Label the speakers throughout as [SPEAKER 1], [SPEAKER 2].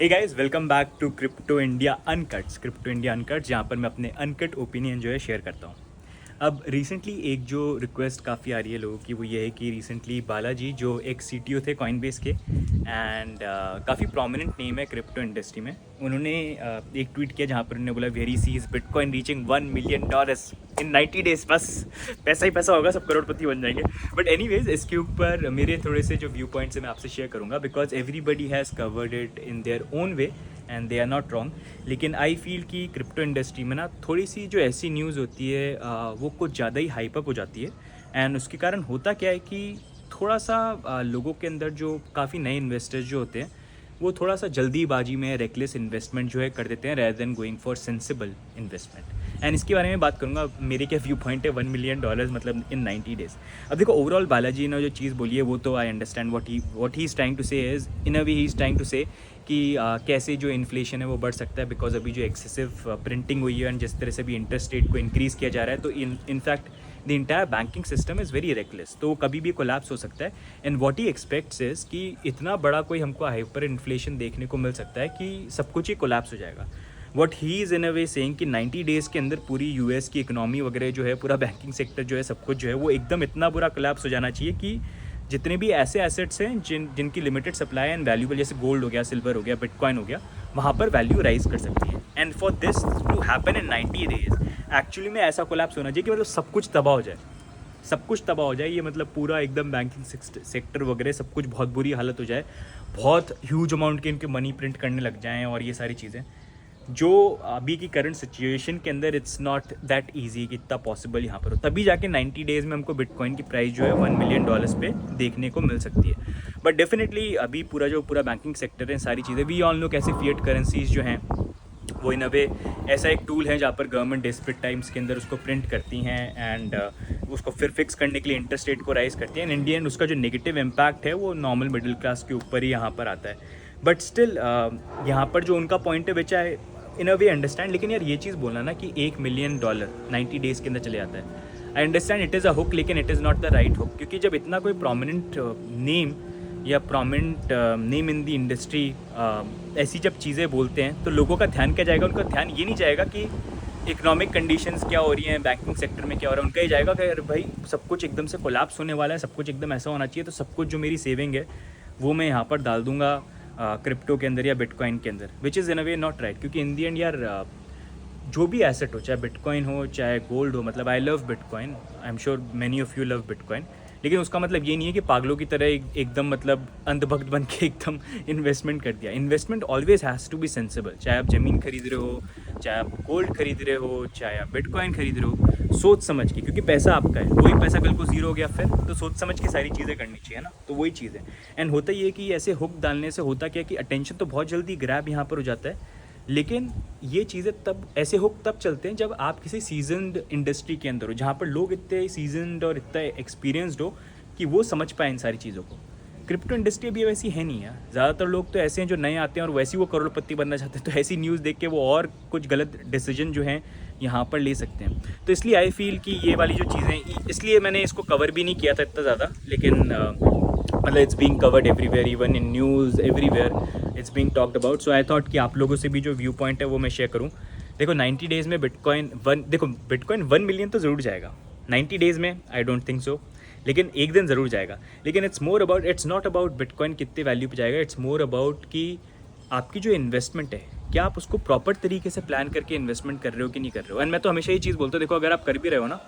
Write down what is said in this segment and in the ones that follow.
[SPEAKER 1] Hey guys, welcome back to crypto India uncuts, जहाँ पर मैं अपने अनकट ओपिनियन जो है शेयर करता हूँ। अब रिसेंटली एक जो रिक्वेस्ट काफ़ी आ रही है लोगों की, वो ये है कि रिसेंटली बालाजी जो एक सीटीओ थे कॉइनबेस के एंड काफ़ी प्रोमिनेंट नेम है क्रिप्टो इंडस्ट्री में, उन्होंने एक ट्वीट किया जहाँ पर उन्होंने बोला very sees bitcoin reaching $1 million in 90 days. बस पैसा ही पैसा होगा, सब करोड़पति बन जाएंगे। बट एनीवेज, इसके ऊपर मेरे थोड़े से जो व्यू पॉइंट्स है मैं आपसे शेयर करूँगा, because everybody has covered it in their own way and they are not wrong. लेकिन आई फील कि क्रिप्टो इंडस्ट्री में ना थोड़ी सी जो ऐसी न्यूज़ होती है वो कुछ ज़्यादा ही हाइप अप हो जाती है। एंड उसके कारण होता क्या है कि थोड़ा सा लोगों के अंदर जो काफ़ी नए इन्वेस्टर्स जो होते हैं वो थोड़ा सा जल्दीबाजी में रेकलेस इन्वेस्टमेंट जो है कर देते हैं rather than going for sensible investment. And इसके बारे में बात करूँगा। मेरे क्या व्यू पॉइंट है $1 मिलियन मतलब इन 90 डेज। अब देखो, ओवरऑल बालाजी ने जो चीज़ बोली है वो तो I understand what he is trying to say is in a way he is trying to say कि कैसे जो इन्फ्लेशन है वो बढ़ सकता है, बिकॉज अभी जो एक्सेसिव प्रिंटिंग हुई है एंड जिस तरह से भी इंटरेस्ट रेट को इंक्रीज़ किया जा रहा है, तो in fact the entire banking system is very reckless, तो वो कभी भी कोलैप्स हो सकता है। And what he aspects is कि इतना बड़ा कोई हमको हाइपर इन्फ्लेशन देखने को मिल सकता है कि सब कुछ ही कोलैप्स हो जाएगा। What he is in a way saying कि 90 डेज़ के अंदर पूरी यूएस की इकोनॉमी वगैरह जो है, पूरा बैंकिंग सेक्टर जो है, सब कुछ जो है वो एकदम इतना बुरा कोलैप्स हो जाना चाहिए कि जितने भी ऐसे एसेट्स हैं जिनकी लिमिटेड सप्लाई एंड वैल्यूबल, जैसे गोल्ड हो गया, सिल्वर हो गया, बिटकॉइन हो गया, वहाँ पर वैल्यू राइज कर सकती है। And for this to happen in 90 days actually में ऐसा कोलैप्स होना चाहिए कि मतलब सब कुछ तबाह हो जाए, सब कुछ तबाह हो जाए। ये मतलब पूरा एकदम बैंकिंग सेक्टर वगैरह सब कुछ बहुत बुरी हालत हो जाए, बहुत ह्यूज अमाउंट के इनके मनी प्रिंट करने लग जाएँ और ये सारी चीज़ें जो अभी की करंट सिचुएशन के अंदर इट्स नॉट दैट इजी कि इतना पॉसिबल यहाँ पर हो। तभी जाके 90 डेज़ में हमको बिटकॉइन की प्राइस जो है $1 मिलियन पे देखने को मिल सकती है। बट डेफिनेटली अभी पूरा बैंकिंग सेक्टर है, सारी चीज़ें वी ऑल नो कैसे फिएट करेंसीज जो हैं वो इन अ वे ऐसा एक टूल है जहाँ पर गवर्नमेंट डेस्परेट टाइम्स के अंदर उसको प्रिंट करती हैं एंड उसको फिर फिक्स करने के लिए इंटरेस्ट रेट को राइज करती हैं। एंड इंडियन उसका जो नेगेटिव इम्पैक्ट है वो नॉर्मल मिडिल क्लास के ऊपर ही यहाँ पर आता है। बट स्टिल यहाँ पर जो उनका पॉइंट है विच आई इन अ वे अंडरस्टैंड। लेकिन यार ये चीज़ बोलना ना कि $1 मिलियन 90 डेज़ के अंदर चले जाता है, I understand it is a hook, लेकिन it is not the right hook. क्योंकि जब इतना कोई प्रोमिनेंट नेम या prominent name in the industry ऐसी जब चीज़ें बोलते हैं तो लोगों का ध्यान क्या जाएगा? उनका ध्यान ये नहीं जाएगा कि इकोनॉमिक कंडीशंस क्या हो रही हैं, बैंकिंग सेक्टर में क्या हो रहा है। उनका ये जाएगा कि अरे भाई सब कुछ एकदम से कोलैप्स होने वाला है, सब कुछ एकदम ऐसा होना चाहिए, तो सब कुछ जो मेरी सेविंग है वो मैं यहाँ पर डाल दूँगा क्रिप्टो के अंदर या बिटकॉइन के अंदर, which is in a way not right. क्योंकि इन दी एंड यार जो भी एसेट हो, चाहे बिटकॉइन हो चाहे गोल्ड हो, मतलब I love bitcoin, I am sure many of you love bitcoin, लेकिन उसका मतलब ये नहीं है कि पागलों की तरह एकदम मतलब अंधभक्त बन के एकदम इन्वेस्टमेंट कर दिया। Investment always has to be sensible. चाहे आप ज़मीन खरीद रहे हो, चाहे आप गोल्ड खरीद रहे हो, चाहे आप बिटकॉइन खरीद रहे हो, सोच समझ के, क्योंकि पैसा आपका है। वही पैसा कल को ज़ीरो हो गया फिर, तो सोच समझ के सारी चीज़ें करनी चाहिए ना। तो वही चीज़ है। एंड होता ये है कि ऐसे हुक डालने से होता क्या कि अटेंशन तो बहुत जल्दी ग्रैब यहाँ पर हो जाता है, लेकिन ये चीज़ें तब ऐसे हुक तब चलते हैं जब आप किसी सीजनड इंडस्ट्री के अंदर हो, जहाँ पर लोग इतने सीजनड और इतना एक्सपीरियंसड हो कि वो समझ पाए इन सारी चीज़ों को। क्रिप्टो इंडस्ट्री अभी वैसी है नहीं है। ज़्यादातर लोग तो ऐसे हैं जो नए आते हैं और वैसे ही वो करोड़पति बनना चाहते हैं, तो ऐसी न्यूज़ देख के वो और कुछ गलत डिसीजन जो हैं यहाँ पर ले सकते हैं। तो इसलिए आई फील कि ये वाली जो चीज़ें, इसलिए मैंने इसको कवर भी नहीं किया था इतना ज़्यादा, लेकिन मतलब it's being covered everywhere, even in news everywhere it's being talked about. So I thought कि आप लोगों से भी जो व्यू पॉइंट है वो मैं शेयर करूँ। देखो 90 डेज़ में बिटकॉइन 1 मिलियन तो ज़रूर जाएगा 90 डेज़ में, आई डोंट थिंक सो, लेकिन एक दिन ज़रूर जाएगा। लेकिन इट्स नॉट अबाउट बिटकॉइन कितने वैल्यू पे जाएगा, इट्स मोर अबाउट कि आपकी जो इन्वेस्टमेंट है क्या आप उसको प्रॉपर तरीके से प्लान करके इन्वेस्टमेंट कर रहे हो कि नहीं कर रहे हो। एंड मैं तो हमेशा ये चीज़ बोलता हूँ, देखो अगर आप कर भी रहे हो ना,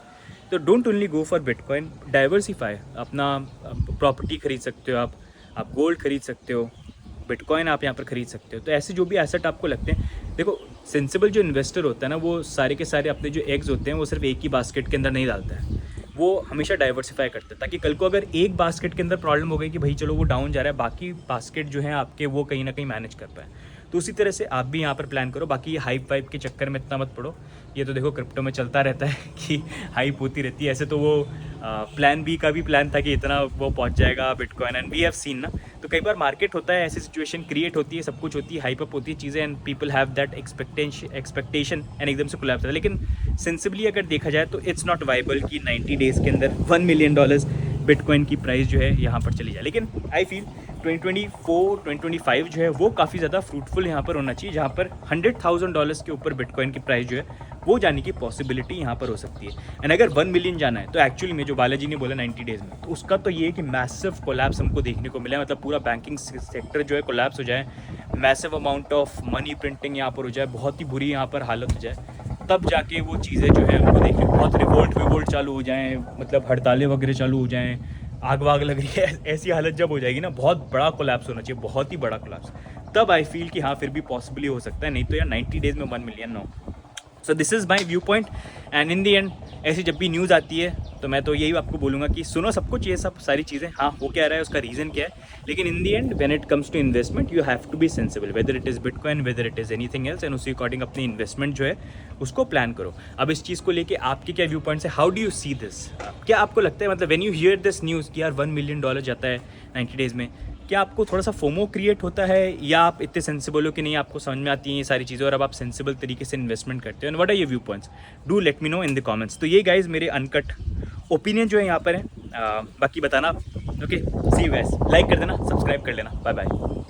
[SPEAKER 1] तो don't only go for bitcoin, diversify. अपना प्रॉपर्टी खरीद सकते हो, आप गोल्ड खरीद सकते हो, बिटकॉइन आप यहाँ पर खरीद सकते हो। तो ऐसे जो भी एसेट आपको लगते हैं, देखो सेंसिबल जो इन्वेस्टर होता है ना, वो सारे के सारे अपने जो एग्स होते हैं वो सिर्फ एक ही बास्केट के अंदर नहीं डालता है, वो हमेशा डाइवर्सिफाई करते हैं, ताकि कल को अगर एक बास्केट के अंदर प्रॉब्लम हो गई कि भाई चलो वो डाउन जा रहा है, बाकी बास्केट जो है आपके वो कहीं ना कहीं मैनेज कर पाए। तो उसी तरह से आप भी यहाँ पर प्लान करो। बाकी हाइप वाइप के चक्कर में इतना मत पड़ो, ये तो देखो क्रिप्टो में चलता रहता है कि हाइप होती रहती है। ऐसे तो वो प्लान बी का भी प्लान था कि इतना वो पहुँच जाएगा bitcoin, and we have seen ना। तो कई बार मार्केट होता है, ऐसी सिचुएशन क्रिएट होती है, सब कुछ होती है, हाइप अप होती है चीज़ें, and people have that expectation and एकदम से कोलैप्स होता है। लेकिन सेंसिबली अगर देखा जाए तो इट्स नॉट वाइबल कि 90 डेज़ के अंदर $1 मिलियन बिटकॉइन की प्राइस जो है यहाँ पर चली जाए। लेकिन आई फील 2024 2025 जो है वो काफ़ी ज़्यादा फ्रूटफुल यहाँ पर होना चाहिए, जहाँ पर $100,000 के ऊपर बिटकॉइन की प्राइस जो है वो जाने की पॉसिबिलिटी यहाँ पर हो सकती है। एंड अगर 1 मिलियन जाना है तो एक्चुअली में जो बालाजी ने बोला 90 डेज़ में, तो उसका तो ये है कि मैसिव कोलैप्स हमको देखने को मिला है, मतलब पूरा बैंकिंग सेक्टर जो है कोलैप्स हो जाए, massive amount of money printing यहाँ पर हो जाए, बहुत ही बुरी यहाँ पर हालत हो जाए, तब जाके वो चीज़ें जो है हमको देखने बहुत रिवोल्ट चालू हो जाएँ, मतलब हड़तालें वगैरह चालू हो जाएँ, आग वाग लग रही है, ऐसी हालत जब हो जाएगी ना, बहुत बड़ा कोलैप्स होना चाहिए, बहुत ही बड़ा कोलैप्स, तब आई फील कि हाँ फिर भी पॉसिबली हो सकता है, नहीं तो यार 90 डेज़ में 1 million no. So this is my view point. And in the end ऐसी जब भी न्यूज़ आती है तो मैं तो यही आपको बोलूँगा कि सुनो सब कुछ, ये सब सारी चीज़ें, हाँ हो क्या रहा है, उसका रीज़न क्या है, लेकिन in the end when it comes to investment you have to be sensible, whether it is bitcoin, whether it is anything else, and उसी अकॉर्डिंग अपनी इन्वेस्टमेंट जो है उसको प्लान करो। अब इस चीज़ को लेके आपके क्या व्यू पॉइंट्स है, how do you see this, क्या आपको लगता है, मतलब when you here this news कि यार $1 मिलियन जाता है 90 डेज़ में, क्या आपको थोड़ा सा फोमो क्रिएट होता है, या आप इतने सेंसिबल हो कि नहीं आपको समझ में आती हैं ये सारी चीज़ें और अब आप सेंसिबल तरीके से इन्वेस्टमेंट करते हो, and what are your view points, do let me know in the comments. तो ये गाइज मेरे अनकट ओपिनियन जो है यहाँ पर है, बाकी बताना। Okay, see you guys, like कर देना, सब्सक्राइब कर लेना, बाय बाय।